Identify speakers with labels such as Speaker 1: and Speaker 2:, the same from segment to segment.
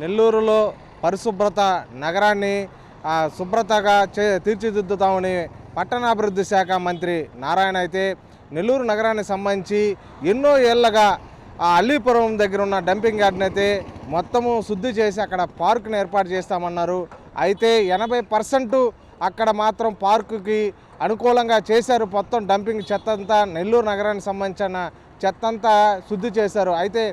Speaker 1: నెల్లూరులో పరిశుభ్రత నగరాన్ని శుభ్రతగా తీర్చిదిద్దుతామని పట్టణాభివృద్ధి శాఖ మంత్రి నారాయణ అయితే నెల్లూరు నగరానికి సంబంధించి ఎన్నో ఏళ్లగా అల్లీపురం దగ్గర ఉన్న డంపింగ్ యార్డ్ని అయితే మొత్తము శుద్ధి చేసి అక్కడ పార్కును ఏర్పాటు చేస్తామన్నారు. అయితే 80% అక్కడ మాత్రం పార్కుకి అనుకూలంగా చేశారు. మొత్తం డంపింగ్ చెత్త అంతా నెల్లూరు నగరానికి సంబంధించిన చెత్త అంతా శుద్ధి చేశారు. అయితే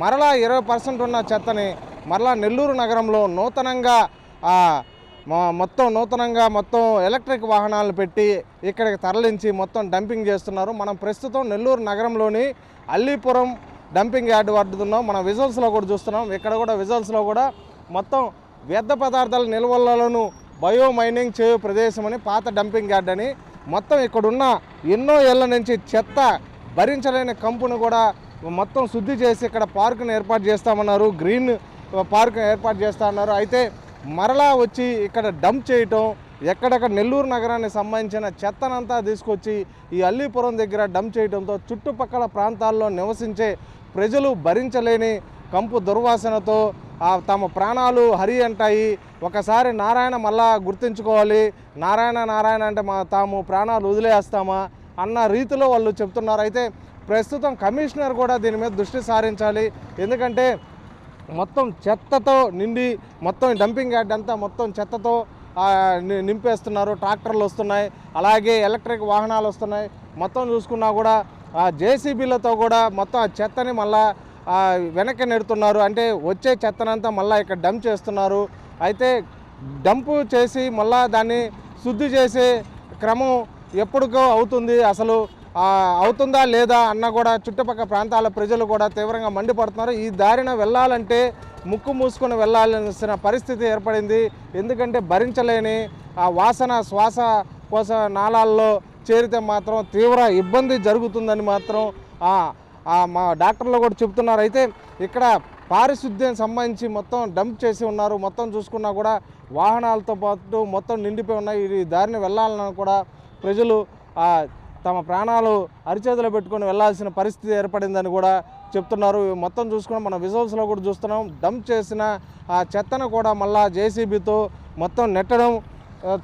Speaker 1: మరలా 20% ఉన్న చెత్తని మరలా నెల్లూరు నగరంలో నూతనంగా మొత్తం ఎలక్ట్రిక్ వాహనాలు పెట్టి ఇక్కడికి తరలించి మొత్తం డంపింగ్ చేస్తున్నారు. మనం ప్రస్తుతం నెల్లూరు నగరంలోని అల్లీపురం డంపింగ్ యార్డ్ వద్ద ఉన్నాం. మనం విజువల్స్లో కూడా చూస్తున్నాం. ఇక్కడ కూడా విజువల్స్లో కూడా మొత్తం వ్యర్థ పదార్థాల నిల్వలను బయో మైనింగ్ చేయు ప్రదేశం అని పాత డంపింగ్ యార్డ్ అని మొత్తం ఇక్కడున్న ఎన్నో ఏళ్ల నుంచి చెత్త భరించలేని కంపును కూడా మొత్తం శుద్ధి చేసి ఇక్కడ పార్కును ఏర్పాటు చేస్తామన్నారు. గ్రీన్ పార్క్ ఏర్పాటు చేస్తా అన్నారు. అయితే మరలా వచ్చి ఇక్కడ డంప్ చేయటం, ఎక్కడెక్కడ నెల్లూరు నగరానికి సంబంధించిన చెత్తనంతా తీసుకొచ్చి ఈ అల్లీపురం దగ్గర డంప్ చేయడంతో చుట్టుపక్కల ప్రాంతాల్లో నివసించే ప్రజలు భరించలేని కంపు దుర్వాసనతో తమ ప్రాణాలు హరి అంటాయి. ఒకసారి నారాయణ మళ్ళా గుర్తుంచుకోవాలి. నారాయణ అంటే తాము ప్రాణాలు వదిలేస్తామా అన్న రీతిలో వాళ్ళు చెప్తున్నారు. అయితే ప్రస్తుతం కమిషనర్ కూడా దీని మీద దృష్టి సారించాలి. ఎందుకంటే మొత్తం చెత్తతో నిండి మొత్తం డంపింగ్ యార్డ్ అంతా మొత్తం చెత్తతో నింపేస్తున్నారు. ట్రాక్టర్లు వస్తున్నాయి, అలాగే ఎలక్ట్రిక్ వాహనాలు వస్తున్నాయి. మొత్తం చూసుకున్నా కూడా జేసీబీలతో కూడా మొత్తం ఆ చెత్తని మళ్ళా వెనక్కి నెడుతున్నారు. అంటే వచ్చే చెత్తనంతా మళ్ళీ ఇక్కడ డంప్ చేస్తున్నారు. అయితే డంపు చేసి మళ్ళా దాన్ని శుద్ధి చేసే క్రమం ఎప్పటికో అవుతుంది, అసలు అవుతుందా లేదా అన్న కూడా చుట్టుపక్కల ప్రాంతాల ప్రజలు కూడా తీవ్రంగా మండిపడుతున్నారు. ఈ దారిన వెళ్ళాలంటే ముక్కు మూసుకొని వెళ్ళాల్సిన పరిస్థితి ఏర్పడింది. ఎందుకంటే భరించలేని ఆ వాసన శ్వాసకోశ నాళాల్లో చేరితే మాత్రం తీవ్ర ఇబ్బంది జరుగుతుందని మాత్రం మా డాక్టర్లు కూడా చెప్తున్నారు. అయితే ఇక్కడ పారిశుద్ధ్యం సంబంధించి మొత్తం డంప్ చేసి ఉన్నారు. మొత్తం చూసుకున్నా కూడా వాహనాలతో పాటు మొత్తం నిండిపోయి ఉన్నాయి. ఈ దారిని వెళ్ళాలన్నా కూడా ప్రజలు తమ ప్రాణాలు అరిచేతులు పెట్టుకొని వెళ్లాల్సిన పరిస్థితి ఏర్పడిందని కూడా చెప్తున్నారు. మొత్తం చూసుకున్నాం, మన విజువల్స్లో కూడా చూస్తున్నాం. డంప్ చేసిన ఆ చెత్తను కూడా మళ్ళా జేసీబీతో మొత్తం నెట్టడం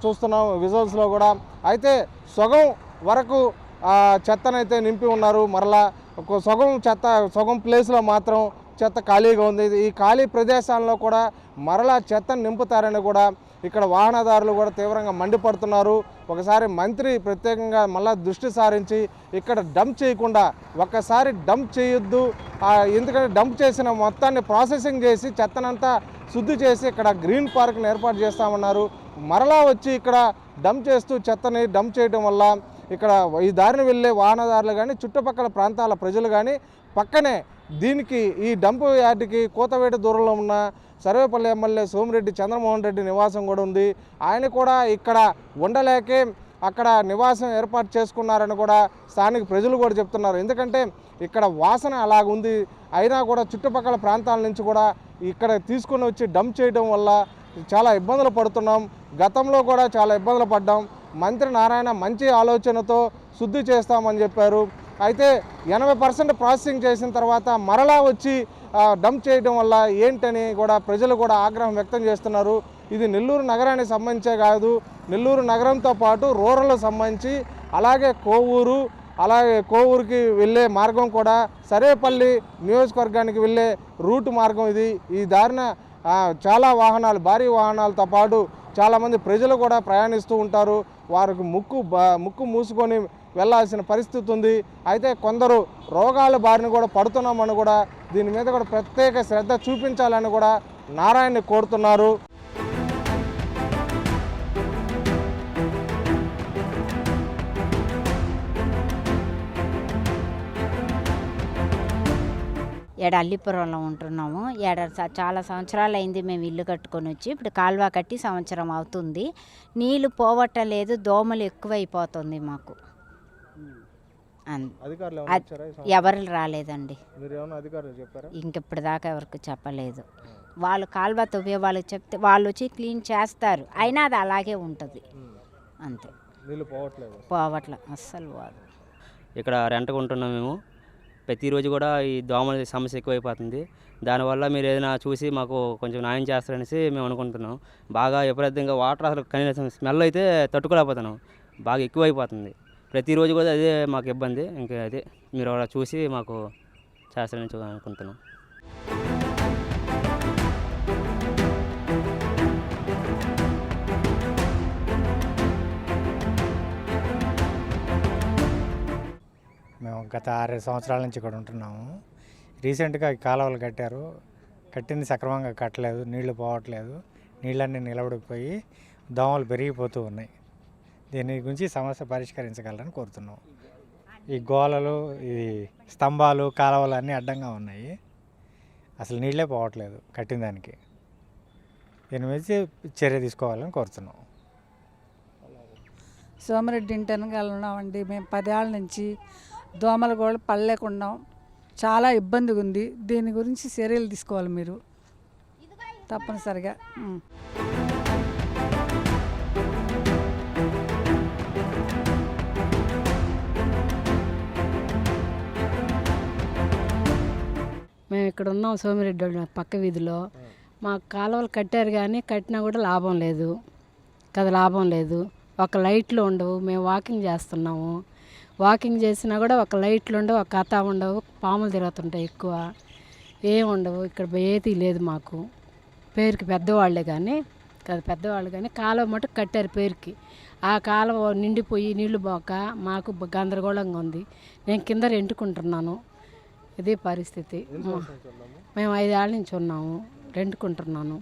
Speaker 1: చూస్తున్నాం విజువల్స్లో కూడా. అయితే సగం వరకు చెత్తనైతే నింపి ఉన్నారు. మరలా సగం ప్లేస్లో మాత్రం చెత్త ఖాళీగా ఉంది. ఈ ఖాళీ ప్రదేశాల్లో కూడా మరలా చెత్తను నింపుతారని కూడా ఇక్కడ వాహనదారులు కూడా తీవ్రంగా మండిపడుతున్నారు. ఒకసారి మంత్రి ప్రత్యేకంగా మళ్ళా దృష్టి సారించి ఇక్కడ డంప్ చేయకుండా ఒక్కసారి డంప్ చేయొద్దు, ఎందుకంటే డంప్ చేసిన మొత్తాన్ని ప్రాసెసింగ్ చేసి చెత్తనంతా శుద్ధి చేసి ఇక్కడ గ్రీన్ పార్క్ని ఏర్పాటు చేస్తామన్నారు. మరలా వచ్చి ఇక్కడ డంప్ చేస్తూ చెత్తని డంప్ చేయడం వల్ల ఇక్కడ ఈ దారిని వెళ్ళే వాహనదారులు కానీ చుట్టుపక్కల ప్రాంతాల ప్రజలు కానీ పక్కనే దీనికి ఈ డంప్ యార్డ్కి కోతవేట దూరంలో ఉన్న సర్వేపల్లి ఎమ్మెల్యే సోమిరెడ్డి చంద్రమోహన్ రెడ్డి నివాసం కూడా ఉంది. ఆయన కూడా ఇక్కడ ఉండలేకే అక్కడ నివాసం ఏర్పాటు చేసుకున్నారని కూడా స్థానిక ప్రజలు కూడా చెప్తున్నారు. ఎందుకంటే ఇక్కడ వాసన అలాగుంది. అయినా కూడా చుట్టుపక్కల ప్రాంతాల నుంచి కూడా ఇక్కడ తీసుకొని వచ్చి డంప్ చేయడం వల్ల చాలా ఇబ్బందులు పడుతున్నాం. గతంలో కూడా చాలా ఇబ్బందులు పడ్డాం. మంత్రి నారాయణ మంచి ఆలోచనతో శుద్ధి చేస్తామని చెప్పారు. అయితే 80% ప్రాసెసింగ్ చేసిన తర్వాత మరలా వచ్చి డంప్ చేయడం వల్ల ఏంటని కూడా ప్రజలు కూడా ఆగ్రహం వ్యక్తం చేస్తున్నారు. ఇది నెల్లూరు నగరానికి సంబంధించే కాదు, నెల్లూరు నగరంతో పాటు రూరల్ సంబంధించి అలాగే కోవూరుకి వెళ్ళే మార్గం కూడా సర్వేపల్లి నియోజకవర్గానికి వెళ్ళే రూట్ మార్గం ఇది. ఈ దారిన చాలా వాహనాలు, భారీ వాహనాలతో పాటు చాలామంది ప్రజలు కూడా ప్రయాణిస్తూ ఉంటారు. వారికి ముక్కు మూసుకొని వెళ్ళాల్సిన పరిస్థితి ఉంది. అయితే కొందరు రోగాల బారిన కూడా పడుతున్నామని కూడా దీని మీద కూడా ప్రత్యేక శ్రద్ధ చూపించాలని కూడా నారాయణని కోరుతున్నారు.
Speaker 2: ఏడ అల్లిపురంలో ఉంటున్నాము. చాలా సంవత్సరాలు అయింది మేము ఇల్లు కట్టుకొని వచ్చి. ఇప్పుడు కాలువ కట్టి సంవత్సరం అవుతుంది. నీళ్ళు పోవట్లేదు, దోమలు ఎక్కువైపోతుంది మాకు. ఎవరు రాలేదండి, ఇంకెప్పుడు దాకా ఎవరికి చెప్పలేదు. వాళ్ళు కాలువ తవ్వే వాళ్ళకి చెప్తే వాళ్ళు వచ్చి క్లీన్ చేస్తారు, అయినా అది అలాగే ఉంటుంది అంతే. పోవట్లేదు అస్సలు పోదు.
Speaker 3: ఇక్కడ రెంట్గా ఉంటున్నాం మేము. ప్రతిరోజు కూడా ఈ దోమల సమస్య ఎక్కువైపోతుంది. దానివల్ల మీరు ఏదైనా చూసి మాకు కొంచెం న్యాయం చేస్తారనేసి మేము అనుకుంటున్నాం. బాగా విపరీతంగా వాటర్ అసలు కనీసం స్మెల్ అయితే తట్టుకోలేకపోతున్నాం, బాగా ఎక్కువైపోతుంది. ప్రతిరోజు కూడా అదే మాకు ఇబ్బంది. ఇంకా అదే మీరు అలా చూసి మాకు చేస్తారని అనుకుంటున్నాం.
Speaker 4: మేము గత 6 సంవత్సరాల నుంచి ఇక్కడ ఉంటున్నాము. రీసెంట్గా ఈ కాలువలు కట్టారు, కట్టింది సక్రమంగా కట్టలేదు, నీళ్లు పోవట్లేదు, నీళ్ళన్నీ నిలబడిపోయి దోమలు పెరిగిపోతూ ఉన్నాయి. దీని గురించి సమస్య పరిష్కరించగలరని కోరుతున్నాం. ఈ గోళలు, ఈ స్తంభాలు, కాలువలు అన్నీ అడ్డంగా ఉన్నాయి, అసలు నీళ్ళే పోవట్లేదు కట్టిన దానికి. దీని మీద చర్య తీసుకోవాలని కోరుతున్నాం.
Speaker 5: సోమిరెడ్డి ఇంటెనకాల ఉన్నామండి. మేము 10 ఏళ్ళ నుంచి దోమలు కూడా పడలేకున్నాం, చాలా ఇబ్బందిగా ఉంది. దీని గురించి చర్యలు తీసుకోవాలి మీరు తప్పనిసరిగా.
Speaker 6: మేము ఇక్కడ ఉన్నాం సోమిరెడ్డి వాళ్ళ పక్క వీధిలో. మాకు కాలువలు కట్టారు కానీ కట్టినా కూడా లాభం లేదు కదా, లాభం లేదు. ఒక లైట్లు ఉండవు. మేము వాకింగ్ చేస్తున్నాము, వాకింగ్ చేసినా కూడా ఒక లైట్లు ఉండవు, ఒక కథ ఉండవు, పాములు తిరుగుతుంటాయి ఎక్కువ, ఏం ఉండవు. ఇక్కడ ఏది లేదు మాకు. పేరుకి పెద్దవాళ్ళే కానీ కదా, పెద్దవాళ్ళు కానీ కాలువ మటుకు కట్టారు పేరుకి. ఆ కాలువ నిండిపోయి నీళ్లు పోక మాకు గందరగోళంగా ఉంది. నేను కింద రెంటుకుంటున్నాను, ఇదే పరిస్థితి. మేము 5 ఏళ్ళ నుంచి ఉన్నాము, రెంటుకుంటున్నాను.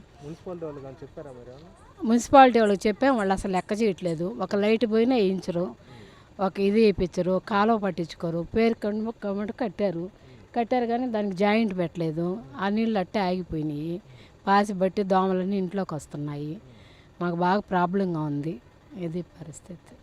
Speaker 6: మున్సిపాలిటీ వాళ్ళకి చెప్పాము, వాళ్ళు అసలు లెక్క చేయట్లేదు. ఒక లైట్ పోయినా వేయించరు, ఒక ఇది వేయించరు, కాలువ పట్టించుకోరు. పేరు కమ్మటి కట్టారు కానీ దానికి జాయింట్ పెట్టలేదు. ఆ నీళ్ళు అట్టే ఆగిపోయినాయి, పాసి బట్టి దోమలన్నీ ఇంట్లోకి వస్తున్నాయి. మాకు బాగా ప్రాబ్లంగా ఉంది, ఇది పరిస్థితి.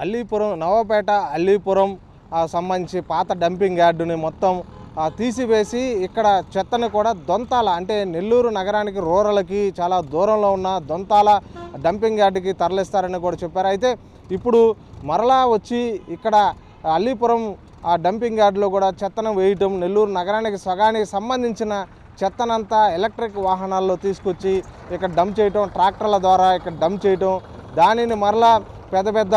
Speaker 1: అల్లీపురం, నవాపేట అల్లీపురం సంబంధించి పాత డంపింగ్ యార్డుని మొత్తం తీసివేసి ఇక్కడ చెత్తని కూడా దొంతాల, అంటే నెల్లూరు నగరానికి రూరల్కి చాలా దూరంలో ఉన్న దొంతాల డంపింగ్ యార్డుకి తరలిస్తారని కూడా చెప్పారు. అయితే ఇప్పుడు మరలా వచ్చి ఇక్కడ అల్లీపురం డంపింగ్ యార్డులో కూడా చెత్తను వేయటం, నెల్లూరు నగరానికి సగానికి సంబంధించిన చెత్తనంతా ఎలక్ట్రిక్ వాహనాల్లో తీసుకొచ్చి ఇక్కడ డంప్ చేయటం, ట్రాక్టర్ల ద్వారా ఇక్కడ డంప్ చేయటం, దానిని మరలా పెద్ద పెద్ద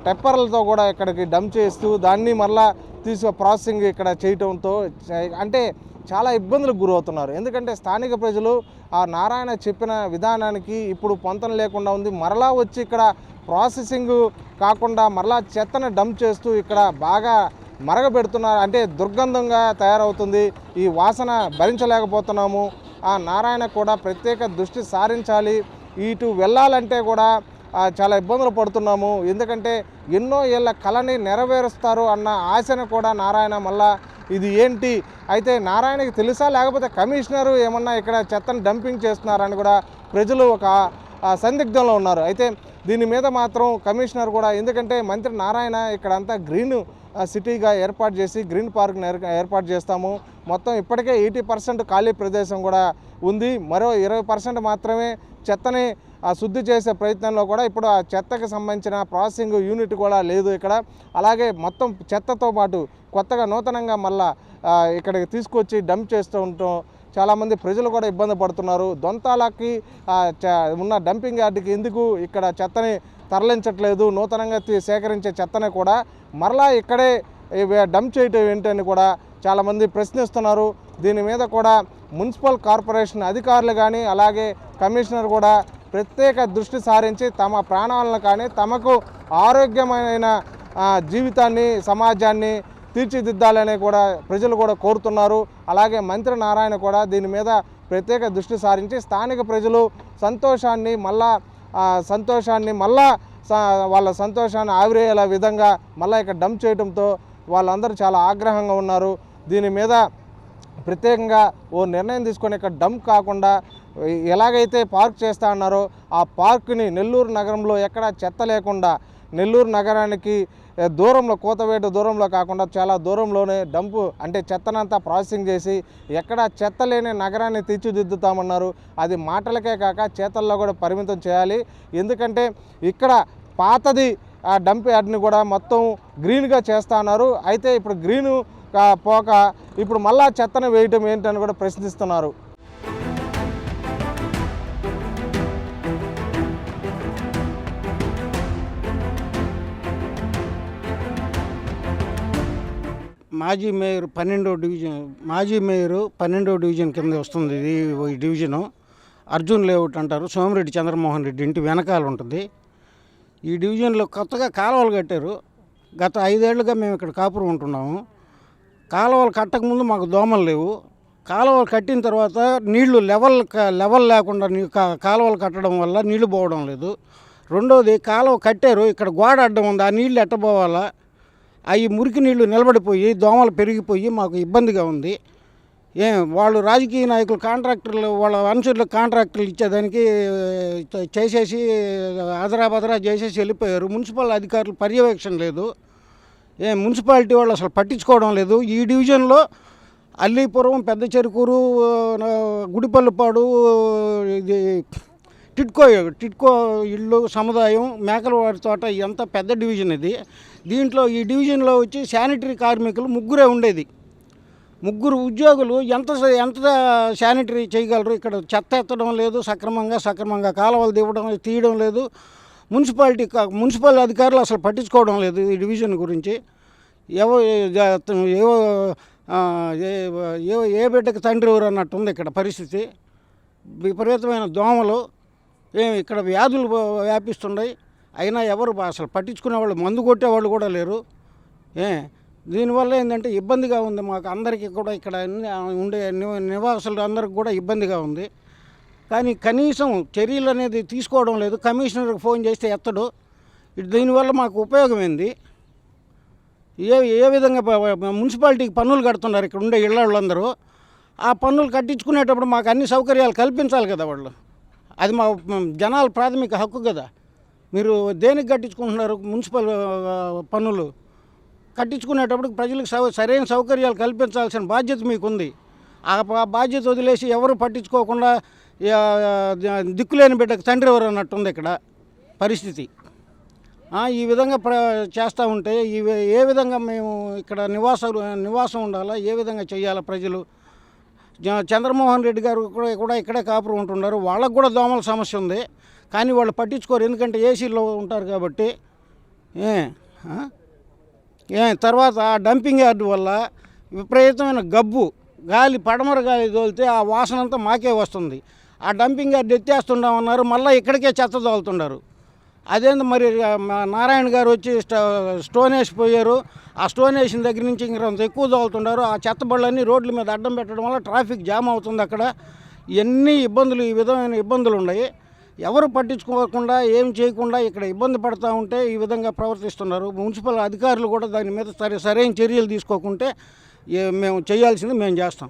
Speaker 1: టెప్పర్లతో కూడా ఇక్కడికి డంప్ చేస్తూ దాన్ని మరలా ప్రాసెసింగ్ ఇక్కడ చేయటంతో అంటే చాలా ఇబ్బందులకు గురవుతున్నారు. ఎందుకంటే స్థానిక ప్రజలు ఆ నారాయణ చెప్పిన విధానానికి ఇప్పుడు పొంతన లేకుండా ఉంది. మరలా వచ్చి ఇక్కడ ప్రాసెసింగ్ కాకుండా మరలా చెత్తను డంప్ చేస్తూ ఇక్కడ బాగా మరగబెడుతున్నారు. అంటే దుర్గంధంగా తయారవుతుంది, ఈ వాసన భరించలేకపోతున్నాము. ఆ నారాయణ కూడా ప్రత్యేక దృష్టి సారించాలి. ఇటు వెళ్ళాలంటే కూడా చాలా ఇబ్బందులు పడుతున్నాము. ఎందుకంటే ఎన్నో ఏళ్ళ కళని నెరవేరుస్తారు అన్న ఆశను కూడా నారాయణ మళ్ళా ఇది ఏంటి, అయితే నారాయణకి తెలుసా లేకపోతే కమిషనరు ఏమన్నా ఇక్కడ చెత్తను డంపింగ్ చేస్తున్నారని కూడా ప్రజలు ఒక సందిగ్ధంలో ఉన్నారు. అయితే దీని మీద మాత్రం కమిషనర్ కూడా, ఎందుకంటే మంత్రి నారాయణ ఇక్కడంతా గ్రీన్ సిటీగా ఏర్పాటు చేసి గ్రీన్ పార్క్ ఏర్పాటు చేస్తాము, మొత్తం ఇప్పటికే 80% ఖాళీ ప్రదేశం కూడా ఉంది, మరో 20% మాత్రమే చెత్తని శుద్ధి చేసే ప్రయత్నంలో కూడా ఇప్పుడు ఆ చెత్తకి సంబంధించిన ప్రాసెసింగ్ యూనిట్ కూడా లేదు ఇక్కడ. అలాగే మొత్తం చెత్తతో పాటు కొత్తగా నూతనంగా మళ్ళా ఇక్కడికి తీసుకొచ్చి డంప్ చేస్తూ ఉంటాం. చాలామంది ప్రజలు కూడా ఇబ్బంది పడుతున్నారు. దొంతాలకి ఉన్న డంపింగ్ యార్డుకి ఎందుకు ఇక్కడ చెత్తని తరలించట్లేదు, నూతనంగా సేకరించే చెత్తని కూడా మరలా ఇక్కడే డంప్ చేయటం ఏంటని కూడా చాలామంది ప్రశ్నిస్తున్నారు. దీని మీద కూడా మున్సిపల్ కార్పొరేషన్ అధికారులు కానీ అలాగే కమిషనర్ కూడా ప్రత్యేక దృష్టి సారించి తమ ప్రాణాలను కానీ తమకు ఆరోగ్యమైన జీవితాన్ని, సమాజాన్ని తీర్చిదిద్దాలని కూడా ప్రజలు కూడా కోరుతున్నారు. అలాగే మంత్రి నారాయణ కూడా దీని మీద ప్రత్యేక దృష్టి సారించి స్థానిక ప్రజలు సంతోషాన్ని మళ్ళా వాళ్ళ సంతోషాన్ని ఆవిరేలా విధంగా మళ్ళీ ఇక్కడ డంప్ చేయడంతో వాళ్ళందరూ చాలా ఆగ్రహంగా ఉన్నారు. దీని మీద ప్రత్యేకంగా ఓ నిర్ణయం తీసుకొని ఇక్కడ డంప్ కాకుండా ఎలాగైతే పార్క్ చేస్తా అన్నారో ఆ పార్కుని నెల్లూరు నగరంలో ఎక్కడా చెత్త లేకుండా నెల్లూరు నగరానికి దూరంలో కోతవేటు దూరంలో కాకుండా చాలా దూరంలోనే డంపు అంటే చెత్తనంతా ప్రాసెసింగ్ చేసి ఎక్కడా చెత్త లేని నగరాన్ని తీర్చిదిద్దుతామన్నారు. అది మాటలకే కాక చేతల్లో కూడా పరిమితం చేయాలి. ఎందుకంటే ఇక్కడ పాతది ఆ డంప్ యార్డ్ని కూడా మొత్తం గ్రీన్గా చేస్తా అన్నారు. అయితే ఇప్పుడు గ్రీను పోక ఇప్పుడు మళ్ళా చెత్తను వేయటం ఏంటని కూడా ప్రశ్నిస్తున్నారు.
Speaker 7: మాజీ మేయర్ 12వ డివిజన్ కింద వస్తుంది ఈ డివిజను. అర్జున్ లేఅవుట్ అంటారు. సోమిరెడ్డి చంద్రమోహన్ రెడ్డి ఇంటి వెనకాల ఉంటుంది. ఈ డివిజన్లో కొత్తగా కాలువలు కట్టారు. గత 5 ఏళ్లుగా మేము ఇక్కడ కాపురం ఉంటున్నాము. కాలువలు కట్టకముందు మాకు దోమలు లేవు. కాలువలు కట్టిన తర్వాత నీళ్లు లెవెల్ లేకుండా కాలువలు కట్టడం వల్ల నీళ్లు పోవడం లేదు. రెండోది కాలువ కట్టారు, ఇక్కడ గోడ అడ్డం ఉంది, ఆ నీళ్లు ఎట్టబోవాలా? అవి మురికి నీళ్లు నిలబడిపోయి దోమలు పెరిగిపోయి మాకు ఇబ్బందిగా ఉంది. వాళ్ళు రాజకీయ నాయకులు కాంట్రాక్టర్లు వాళ్ళ అనుచరులకు కాంట్రాక్టర్లు ఇచ్చేదానికి చేసేసి అదరా చేసేసి వెళ్ళిపోయారు. మున్సిపల్ అధికారులు పర్యవేక్షణ లేదు. మున్సిపాలిటీ వాళ్ళు అసలు పట్టించుకోవడం లేదు. ఈ డివిజన్లో అల్లీపురం, పెద్ద చెరుకూరు, గుడిపల్లిపాడు, ఇది టిట్కో ఇళ్ళు సముదాయం, మేకలవాడి తోట, ఎంత పెద్ద డివిజన్ ఇది. దీంట్లో ఈ డివిజన్లో వచ్చి శానిటరీ కార్మికులు 3 ఉండేది. 3 ఉద్యోగులు ఎంత శానిటరీ చేయగలరు? ఇక్కడ చెత్త ఎత్తడం లేదు, సక్రమంగా కాలువలు తీయడం లేదు. మున్సిపల్ అధికారులు అసలు పట్టించుకోవడం లేదు ఈ డివిజన్ గురించి. ఏ బిడ్డకి తండ్రి ఎవరు అన్నట్టుంది ఇక్కడ పరిస్థితి. విపరీతమైన దోమలు, ఇక్కడ వ్యాధులు వ్యాపిస్తున్నాయి. అయినా ఎవరు అసలు పట్టించుకునే వాళ్ళు, మందు కొట్టేవాళ్ళు కూడా లేరు. దీనివల్ల ఏంటంటే ఇబ్బందిగా ఉంది మాకు అందరికీ కూడా. ఇక్కడ ఉండే నివాసులు అందరికి కూడా ఇబ్బందిగా ఉంది. కానీ కనీసం చర్యలు అనేది తీసుకోవడం లేదు. కమిషనర్కి ఫోన్ చేస్తే ఎత్తడు. దీనివల్ల మాకు ఉపయోగం ఏంది? ఏ విధంగా మున్సిపాలిటీకి పన్నులు కడుతున్నారు ఇక్కడ ఉండే ఇళ్ళందరూ. ఆ పన్నులు కట్టించుకునేటప్పుడు మాకు అన్ని సౌకర్యాలు కల్పించాలి కదా వాళ్ళు. అది మా జనాల ప్రాథమిక హక్కు కదా. మీరు దేనికి కట్టించుకుంటున్నారు? మున్సిపల్ పన్నులు కట్టించుకునేటప్పుడు ప్రజలకు సరైన సౌకర్యాలు కల్పించాల్సిన బాధ్యత మీకుంది. ఆ బాధ్యత వదిలేసి ఎవరు పట్టించుకోకుండా దిక్కులేని బిడ్డకు తండ్రి ఎవరు అన్నట్టుంది ఇక్కడ పరిస్థితి. ఈ విధంగా చేస్తూ ఉంటే ఏ విధంగా మేము ఇక్కడ నివాసం ఉండాలా? ఏ విధంగా చేయాలా? ప్రజలు చంద్రమోహన్ రెడ్డి గారు కూడా ఇక్కడే కాపురం ఉంటున్నారు. వాళ్ళకు కూడా దోమల సమస్య ఉంది, కానీ వాళ్ళు పట్టించుకోరు. ఎందుకంటే ఏసీలో ఉంటారు కాబట్టి. తర్వాత ఆ డంపింగ్ యార్డ్ వల్ల విపరీతమైన గబ్బు, పడమర గాలి తోలితే ఆ వాసన అంతా మాకే వస్తుంది. ఆ డంపింగ్ యార్డ్ ఎత్తేస్తుండమన్నారు, మళ్ళీ ఇక్కడికే చెత్త తోలుతున్నారు. అదేంది మరి నారాయణ గారు వచ్చి స్టోన్ వేసిపోయారు. ఆ స్టోన్ వేసిన దగ్గర నుంచి ఇంకొంత ఎక్కువ తోలుతున్నారు. ఆ చెత్త బళ్ళన్నీ రోడ్ల మీద అడ్డం పెట్టడం వల్ల ట్రాఫిక్ జామ్ అవుతుంది అక్కడ. ఈ విధమైన ఇబ్బందులు ఉన్నాయి. ఎవరు పట్టించుకోకుండా ఏం చేయకుండా ఇక్కడ ఇబ్బంది పడుతూ ఉంటే ఈ విధంగా ప్రవర్తిస్తున్నారు. మున్సిపల్ అధికారులు కూడా దాని మీద సరైన చర్యలు తీసుకోకుంటే మేము చేయాల్సింది మేము చేస్తాం.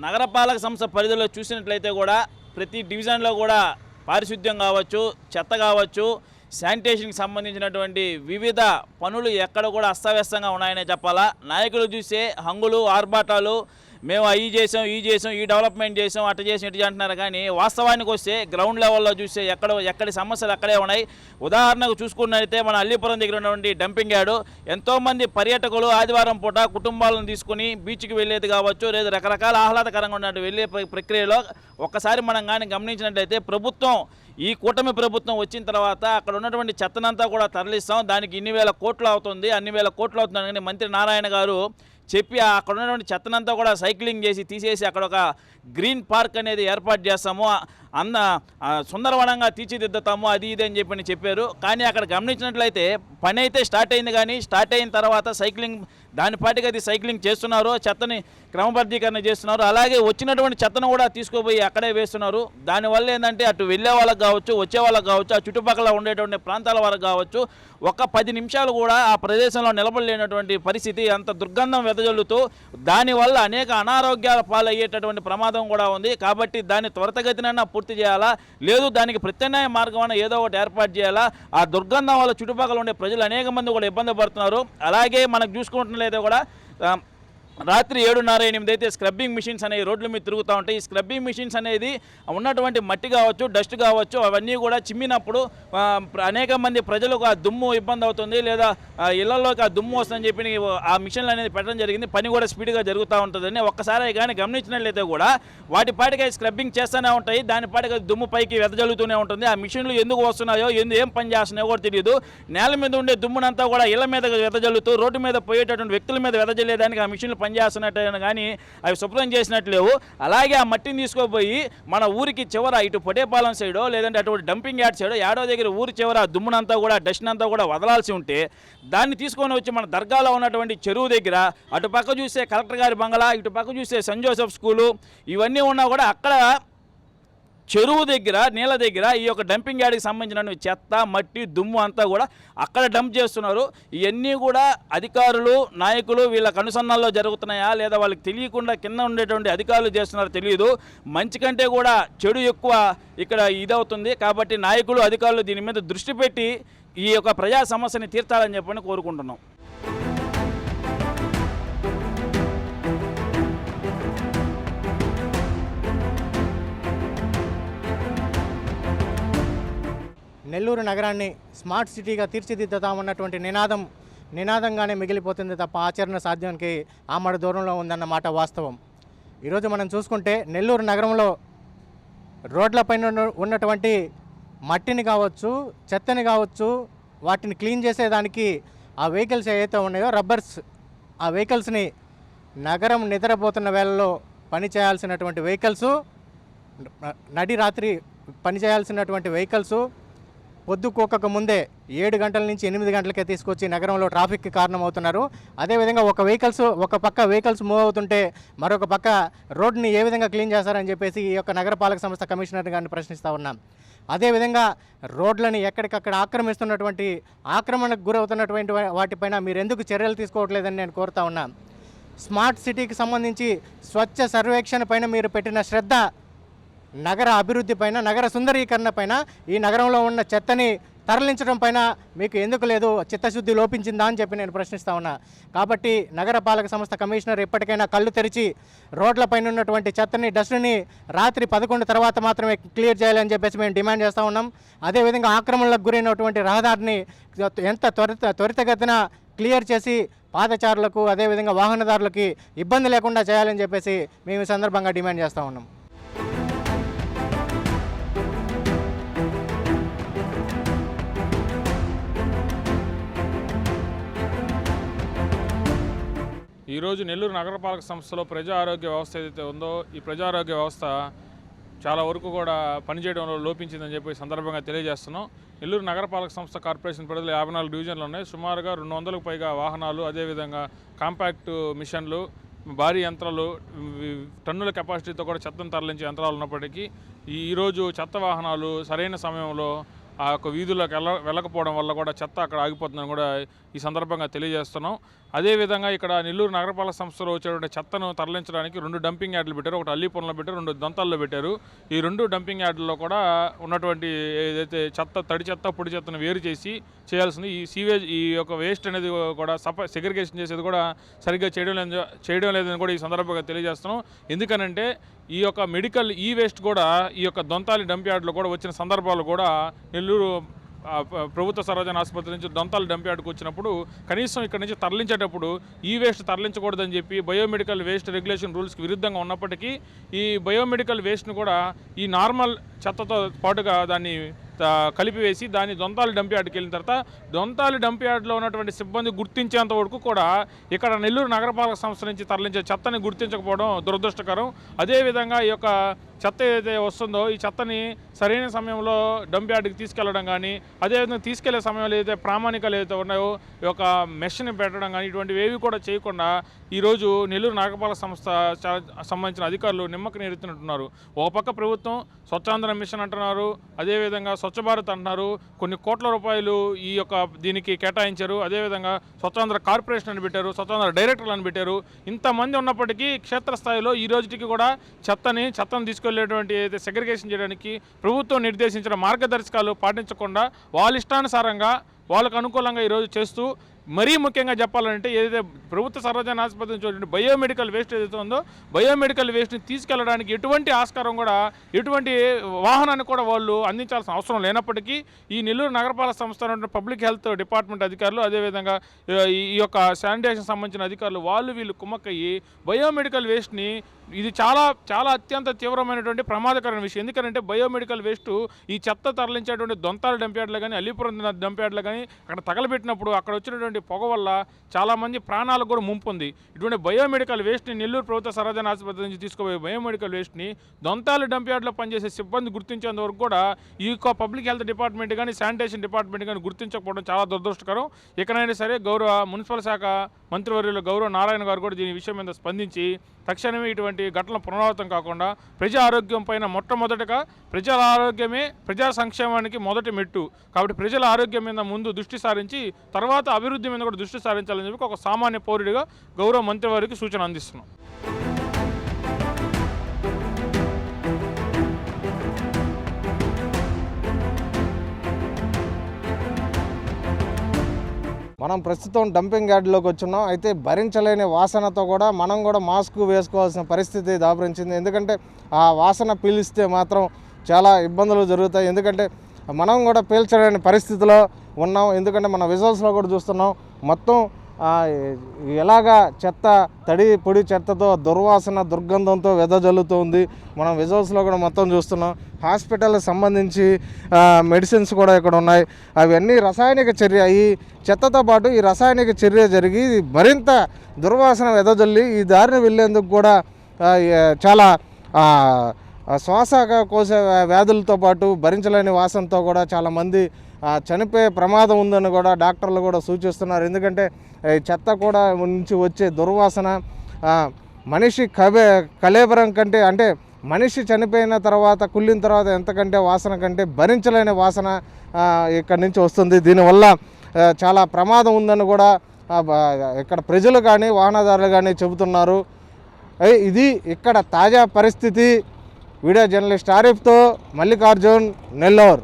Speaker 8: నగరపాలక సంస్థ పరిధిలో చూసినట్లయితే కూడా ప్రతి డివిజన్లో కూడా పారిశుద్ధ్యం కావచ్చు, చెత్త కావచ్చు, శానిటేషన్కి సంబంధించినటువంటి వివిధ పనులు ఎక్కడ కూడా అస్తవ్యస్తంగా ఉన్నాయనే చెప్పాలా. నాయకులు చూసే హంగులు, ఆర్భాటాలు, మేము ఈ చేసాం, ఈ డెవలప్మెంట్ చేసాం, అట్ట చేసాం, ఇటు అంటున్నారు. కానీ వాస్తవానికి వస్తే గ్రౌండ్ లెవెల్లో చూస్తే ఎక్కడి సమస్యలు అక్కడే ఉన్నాయి. ఉదాహరణకు చూసుకున్నట్లయితే మన అల్లీపురం దగ్గర ఉన్నటువంటి డంపింగ్ యార్డు, ఎంతోమంది పర్యాటకులు ఆదివారం పూట కుటుంబాలను తీసుకుని బీచ్కి వెళ్ళేది కావచ్చు, లేదా రకరకాల ఆహ్లాదకరంగా ఉన్నట్టు వెళ్ళే ప్రక్రియలో ఒక్కసారి మనం కానీ గమనించినట్లయితే ఈ కూటమి ప్రభుత్వం వచ్చిన తర్వాత అక్కడ ఉన్నటువంటి చెత్తనంతా కూడా తరలిస్తాం, దానికి ఇన్ని వేల కోట్లు అవుతుంది, అన్ని వేల కోట్లు అవుతుంది అని మంత్రి నారాయణ గారు చెప్పి అక్కడ ఉన్నటువంటి చెత్తనంతా కూడా సైక్లింగ్ చేసి తీసేసి అక్కడ ఒక గ్రీన్ పార్క్ అనేది ఏర్పాటు చేస్తాము, సుందరవనంగా తీర్చిదిద్దుతాము అది ఇది అని చెప్పారు. కానీ అక్కడ గమనించినట్లయితే పని అయితే స్టార్ట్ అయింది, కానీ స్టార్ట్ అయిన తర్వాత సైక్లింగ్ దానిపాటికి అది సైక్లింగ్ చేస్తున్నారు, చెత్తని క్రమబద్ధీకరణ చేస్తున్నారు. అలాగే వచ్చినటువంటి చెత్తను కూడా తీసుకుపోయి అక్కడే వేస్తున్నారు. దానివల్ల ఏంటంటే అటు వెళ్ళే వాళ్ళకి కావచ్చు, వచ్చే వాళ్ళకి కావచ్చు, ఆ చుట్టుపక్కల ఉండేటువంటి ప్రాంతాల వారికి కావచ్చు, ఒక 10 నిమిషాలు కూడా ఆ ప్రదేశంలో నిలబడలేనటువంటి పరిస్థితి, అంత దుర్గంధం వెదజల్లుతూ దానివల్ల అనేక అనారోగ్యాల పాలయ్యేటటువంటి ప్రమాదం కూడా ఉంది. కాబట్టి దాన్ని త్వరితగతినైనా పూర్తి చేయాలా, లేదు దానికి ప్రత్యామ్నాయ మార్గం ఏదో ఒకటి ఏర్పాటు చేయాలా. ఆ దుర్గంధం వల్ల చుట్టుపక్కల ఉండే ప్రజలు అనేక మంది కూడా ఇబ్బంది పడుతున్నారు. అలాగే మనకు చూసుకుంటున్నట్లయితే కూడా రాత్రి 7:30-8 అయితే స్క్రబ్బింగ్ మిషన్స్ అనేవి రోడ్ల మీద తిరుగుతూ ఉంటాయి. ఈ స్క్రబ్బింగ్ మిషన్స్ అనేది ఉన్నటువంటి మట్టి కావచ్చు, డస్ట్ కావచ్చు, అవన్నీ కూడా చిమ్మినప్పుడు అనేక మంది ప్రజలకు ఆ దుమ్ము ఇబ్బంది అవుతుంది, లేదా ఇళ్లలోకి ఆ దుమ్ము వస్తుందని చెప్పి ఆ మిషన్లు అనేది పెట్టడం జరిగింది. పని కూడా స్పీడ్గా జరుగుతూ ఉంటుందని ఒక్కసారి కానీ గమనించినట్లయితే కూడా వాటి పాటికి స్క్రబ్బింగ్ చేస్తూనే ఉంటాయి, దాని పాటికి దుమ్ము పైకి వెదజల్లుతూనే ఉంటుంది. ఆ మిషన్లు ఎందుకు వస్తున్నాయో, ఏం పని చేస్తున్నాయో కూడా తెలియదు. నేల మీద ఉండే దుమ్మునంతా కూడా ఇళ్ల మీద వెదజల్లుతూ రోడ్డు మీద పోయేటటువంటి వ్యక్తుల మీద వెదజల్లేదానికి ఆ మిషన్లు పనిచేస్తున్నట్టు కానీ అవి శుభ్రం చేసినట్లేవు. అలాగే ఆ మట్టిని తీసుకోపోయి మన ఊరికి చివర ఇటు పొటేపాలెం సైడో లేదంటే అటువంటి డంపింగ్ యార్డ్ సైడో ఏడో దగ్గర ఊరి చివర దుమ్మునంతా కూడా డస్ట్ అంతా కూడా వదలాల్సి ఉంటే దాన్ని తీసుకొని వచ్చి మన దర్గాలో ఉన్నటువంటి చెరువు దగ్గర అటు పక్క చూస్తే కలెక్టర్ గారి బంగళా, ఇటు పక్క చూస్తే సెయింట్ జోసెఫ్ స్కూలు, ఇవన్నీ ఉన్నా కూడా అక్కడ చెరువు దగ్గర నీళ్ళ దగ్గర ఈ యొక్క డంపింగ్ యార్డ్కి సంబంధించిన చెత్త మట్టి దుమ్ము అంతా కూడా అక్కడ డంప్ చేస్తున్నారు. ఇవన్నీ కూడా అధికారులు నాయకులు వీళ్ళకి అనుసంధానంలో జరుగుతున్నాయా లేదా వాళ్ళకి తెలియకుండా కింద ఉండేటువంటి అధికారులు చేస్తున్నారో తెలియదు. మంచి కంటే కూడా చెడు ఎక్కువ ఇక్కడ ఇదవుతుంది. కాబట్టి నాయకులు అధికారులు దీని మీద దృష్టి పెట్టి ఈ యొక్క ప్రజా సమస్యని తీర్చాలని చెప్పని కోరుకుంటున్నాం.
Speaker 9: నెల్లూరు నగరాన్ని స్మార్ట్ సిటీగా తీర్చిదిద్దుతామన్నటువంటి నినాదంగానే మిగిలిపోతుంది తప్ప ఆచరణ సాధ్యానికి ఆమడ దూరంలో ఉందన్నమాట వాస్తవం. ఈరోజు మనం చూసుకుంటే నెల్లూరు నగరంలో రోడ్లపైన ఉన్నటువంటి మట్టిని కావచ్చు, చెత్తని కావచ్చు, వాటిని క్లీన్ చేసేదానికి ఆ వెహికల్స్ ఏవైతే ఉన్నాయో రబ్బర్స్, ఆ వెహికల్స్ని నగరం నిద్రపోతున్న వేళల్లో పనిచేయాల్సినటువంటి వెహికల్సు, నడి రాత్రి పనిచేయాల్సినటువంటి వెహికల్సు పొద్దుకోక ముందే 7 గంటల నుంచి 8 గంటలకే తీసుకొచ్చి నగరంలో ట్రాఫిక్కి కారణమవుతున్నారు. అదేవిధంగా ఒక పక్క వెహికల్స్ మూవ్ అవుతుంటే మరొక పక్క రోడ్ని ఏ విధంగా క్లీన్ చేస్తారని చెప్పేసి ఈ యొక్క నగరపాలక సంస్థ కమిషనర్ గారిని ప్రశ్నిస్తూ ఉన్నాం. అదేవిధంగా రోడ్లని ఎక్కడికక్కడ ఆక్రమణకు గురవుతున్నటువంటి వాటిపైన మీరు ఎందుకు చర్యలు తీసుకోవట్లేదని నేను కోరుతా ఉన్నాను. స్మార్ట్ సిటీకి సంబంధించి స్వచ్ఛ సర్వేక్షణ పైన మీరు పెట్టిన శ్రద్ధ నగర అభివృద్ధి పైన, నగర సుందరీకరణ పైన, ఈ నగరంలో ఉన్న చెత్తని తరలించడం పైన మీకు ఎందుకు లేదు? చిత్తశుద్ధి లోపించిందా అని చెప్పి నేను ప్రశ్నిస్తా ఉన్నా. కాబట్టి నగరపాలక సంస్థ కమిషనర్ ఎప్పటికైనా కళ్ళు తెరిచి రోడ్లపైన ఉన్నటువంటి చెత్తని, డస్ట్ని రాత్రి 11 తర్వాత మాత్రమే క్లియర్ చేయాలని చెప్పేసి మేము డిమాండ్ చేస్తూ ఉన్నాం. అదేవిధంగా ఆక్రమణలకు గురైనటువంటి రహదారిని ఎంత త్వరితగతిన క్లియర్ చేసి పాదచారులకు అదేవిధంగా వాహనదారులకి ఇబ్బంది లేకుండా చేయాలని చెప్పేసి మేము ఈ సందర్భంగా డిమాండ్ చేస్తూ ఉన్నాం.
Speaker 10: ఈరోజు నెల్లూరు నగరపాలక సంస్థలో ప్రజా ఆరోగ్య వ్యవస్థ ఏదైతే ఉందో ఈ ప్రజా ఆరోగ్య వ్యవస్థ చాలా వరకు కూడా పనిచేయడంలో లోపించిందని చెప్పి సందర్భంగా తెలియజేస్తున్నాం. నెల్లూరు నగరపాలక సంస్థ కార్పొరేషన్ పరిధిలో 54 డివిజన్లు ఉన్నాయి. సుమారుగా 200కు పైగా వాహనాలు, అదేవిధంగా కాంపాక్ట్ మిషన్లు, భారీ యంత్రాలు, టన్నుల కెపాసిటీతో కూడా చెత్తను తరలించే యంత్రాలు ఉన్నప్పటికీ ఈరోజు చెత్త వాహనాలు సరైన సమయంలో ఆ యొక్క వీధుల్లోకి వెళ్ళకపోవడం వల్ల కూడా చెత్త అక్కడ ఆగిపోతుందని కూడా ఈ సందర్భంగా తెలియజేస్తున్నాం. అదేవిధంగా ఇక్కడ నెల్లూరు నగరపాలక సంస్థలో వచ్చేటువంటి చెత్తను తరలించడానికి 2 డంపింగ్ యార్డులు పెట్టారు. ఒకటి అల్లీపురంలో పెట్టారు, 2 దొంతాల్లో పెట్టారు. ఈ 2 డంపింగ్ యార్డుల్లో కూడా ఉన్నటువంటి ఏదైతే చెత్త, తడి చెత్త, పొడి చెత్తను వేరు చేసి చేయాల్సింది. ఈ సీవేజ్, ఈ యొక్క వేస్ట్ అనేది కూడా సెగ్రిగేషన్ చేసేది కూడా సరిగ్గా చేయడం లేదని కూడా ఈ సందర్భంగా తెలియజేస్తున్నాం. ఎందుకనంటే ఈ యొక్క మెడికల్ వేస్ట్ కూడా ఈ యొక్క దొంతాలి డంప్ యార్డులో కూడా వచ్చిన సందర్భాలు కూడా నెల్లూరు ప్రభుత్వ సర్వజన ఆసుపత్రి నుంచి దొంతాల డంప్ యార్డుకు వచ్చినప్పుడు కనీసం ఇక్కడ నుంచి తరలించేటప్పుడు వేస్ట్ తరలించకూడదని చెప్పి బయోమెడికల్ వేస్ట్ రెగ్యులేషన్ రూల్స్కి విరుద్ధంగా ఉన్నప్పటికీ ఈ బయోమెడికల్ వేస్ట్ను కూడా ఈ నార్మల్ చెత్తతో పాటుగా దాన్ని కలిపివేసి దాన్ని దొంతాలి డంప్ యార్డ్కి వెళ్ళిన తర్వాత దొంతాలి డంప్ యార్డ్లో ఉన్నటువంటి సిబ్బంది గుర్తించేంత వరకు కూడా ఇక్కడ నెల్లూరు నగరపాలక సంస్థ నుంచి తరలించే చెత్తని గుర్తించకపోవడం దురదృష్టకరం. అదేవిధంగా ఈ యొక్క చెత్త ఏదైతే వస్తుందో ఈ చెత్తని సరైన సమయంలో డంప్ యార్డ్కి తీసుకెళ్లడం కానీ, అదేవిధంగా తీసుకెళ్లే సమయంలో ఏదైతే ప్రామాణికాలు ఏదైతే ఉన్నాయో ఈ యొక్క మెష్ని పెట్టడం కానీ ఇటువంటివి ఏవి కూడా చేయకుండా ఈరోజు నెల్లూరు నగరపాలక సంస్థ సంబంధించిన అధికారులు నిమ్మకు నీరెత్తునట్టున్నారు. ఒక పక్క ప్రభుత్వం స్వచ్ఛాంధ్ర మిషన్ అంటున్నారు, అదేవిధంగా స్వచ్ఛ భారత్ అంటున్నారు, కొన్ని కోట్ల రూపాయలు ఈ యొక్క దీనికి కేటాయించారు. అదేవిధంగా స్వచ్ఛాంధ్ర కార్పొరేషన్ అని పెట్టారు, స్వచ్ఛాంధ్ర డైరెక్టర్లు అని పెట్టారు. ఇంతమంది ఉన్నప్పటికీ క్షేత్రస్థాయిలో ఈ రోజుకి కూడా చెత్తని తీసుకెళ్లేటువంటి ఏదైతే సెగ్రిగేషన్ చేయడానికి ప్రభుత్వం నిర్దేశించిన మార్గదర్శకాలు పాటించకుండా వాళ్ళ ఇష్టానుసారంగా వాళ్ళకు అనుకూలంగా ఈరోజు చేస్తూ, మరీ ముఖ్యంగా చెప్పాలంటే ఏదైతే ప్రభుత్వ సర్వజన ఆసుపత్రి నుంచి బయోమెడికల్ వేస్ట్ ఏదైతే ఉందో బయోమెడికల్ వేస్ట్ని తీసుకెళ్లడానికి ఎటువంటి ఆస్కారం కూడా, ఎటువంటి వాహనాన్ని కూడా వాళ్ళు అందించాల్సిన అవసరం లేనప్పటికీ ఈ నెల్లూరు నగరపాలక సంస్థ పబ్లిక్ హెల్త్ డిపార్ట్మెంట్ అధికారులు, అదేవిధంగా ఈ యొక్క శానిటేషన్ సంబంధించిన అధికారులు వీళ్ళు కుమ్మక్కయ్యి బయోమెడికల్ వేస్ట్ని, ఇది చాలా చాలా అత్యంత తీవ్రమైనటువంటి ప్రమాదకరమైన విషయం. ఎందుకంటే బయోమెడికల్ వేస్ట్ ఈ చెత్త తరలించేటువంటి దొంతాల డంప్ యార్డ్లో కానీ, అల్లీపురం డంప్ యార్డ్లో కానీ అక్కడ తగలబెట్టినప్పుడు అక్కడ వచ్చినటువంటి పొగ వల్ల చాలామంది ప్రాణాలకు కూడా ముంపు ఉంది. ఇటువంటి బయోమెడికల్ వేస్ట్ని నెల్లూరు ప్రభుత్వ సర్వజన ఆసుపత్రి నుంచి తీసుకుపోయే బయోమెడికల్ వేస్ట్ని దొంతాల డంప్ యార్డ్లో పనిచేసే సిబ్బంది గుర్తించేంత వరకు కూడా ఈ యొక్క పబ్లిక్ హెల్త్ డిపార్ట్మెంట్ కానీ, శానిటేషన్ డిపార్ట్మెంట్ కానీ గుర్తించకపోవడం చాలా దురదృష్టకరం. ఇకనైనా సరే గౌరవ మున్సిపల్ శాఖ మంత్రివర్యులు గౌరవ నారాయణ గారు కూడా దీని విషయం మీద స్పందించి తక్షణమే ఇటువంటి ఘటనలు పునరావృతం కాకుండా ప్రజా ఆరోగ్యం పైన మొట్టమొదటిగా ప్రజల ఆరోగ్యమే ప్రజా సంక్షేమానికి మొదటి మెట్టు కాబట్టి ప్రజల ఆరోగ్యం మీద ముందు దృష్టి సారించి తర్వాత అభివృద్ధి మీద కూడా దృష్టి సారించాలని చెప్పి ఒక సామాన్య పౌరుడిగా గౌరవ మంత్రివారికి సూచన అందిస్తున్నాం.
Speaker 1: మనం ప్రస్తుతం డంపింగ్ యార్డ్లోకి వచ్చున్నాం. అయితే భరించలేని వాసనతో కూడా మనం కూడా మాస్క్ వేసుకోవాల్సిన పరిస్థితి దాపురించింది. ఎందుకంటే ఆ వాసన పీలిస్తే మాత్రం చాలా ఇబ్బందులు జరుగుతాయి. ఎందుకంటే మనం కూడా పీల్చలేని పరిస్థితిలో ఉన్నాం. ఎందుకంటే మన విజువల్స్లో కూడా చూస్తున్నాం మొత్తం ఎలాగా చెత్త తడి పొడి చెత్తతో దుర్వాసన దుర్గంధంతో వెదజల్లుతుంది. మనం విజువల్స్లో కూడా మొత్తం చూస్తున్నాం. హాస్పిటల్కి సంబంధించి మెడిసిన్స్ కూడా ఇక్కడ ఉన్నాయి. అవన్నీ రసాయనిక చర్య, ఈ చెత్తతో పాటు ఈ రసాయనిక చర్య జరిగి మరింత దుర్వాసన వెదజల్లి ఈ దారిని వెళ్ళేందుకు కూడా చాలా శ్వాసకోశ వ్యాధులతో పాటు భరించలేని వాసనతో కూడా చాలామంది చనిపోయే ప్రమాదం ఉందని కూడా డాక్టర్లు కూడా సూచిస్తున్నారు. ఎందుకంటే చెత్త కూడా నుంచి వచ్చే దుర్వాసన మనిషి కళేబరం కంటే, అంటే మనిషి చనిపోయిన తర్వాత కుళ్ళిన తర్వాత ఎంతకంటే వాసన కంటే భరించలేని వాసన ఇక్కడి నుంచి వస్తుంది. దీనివల్ల చాలా ప్రమాదం ఉందని కూడా ఇక్కడ ప్రజలు కానీ వాహనదారులు కానీ చెబుతున్నారు. ఇది ఇక్కడ తాజా పరిస్థితి. వీడియో జర్నలిస్ట్ ఆరిఫ్తో మల్లికార్జున్, నెల్లూరు.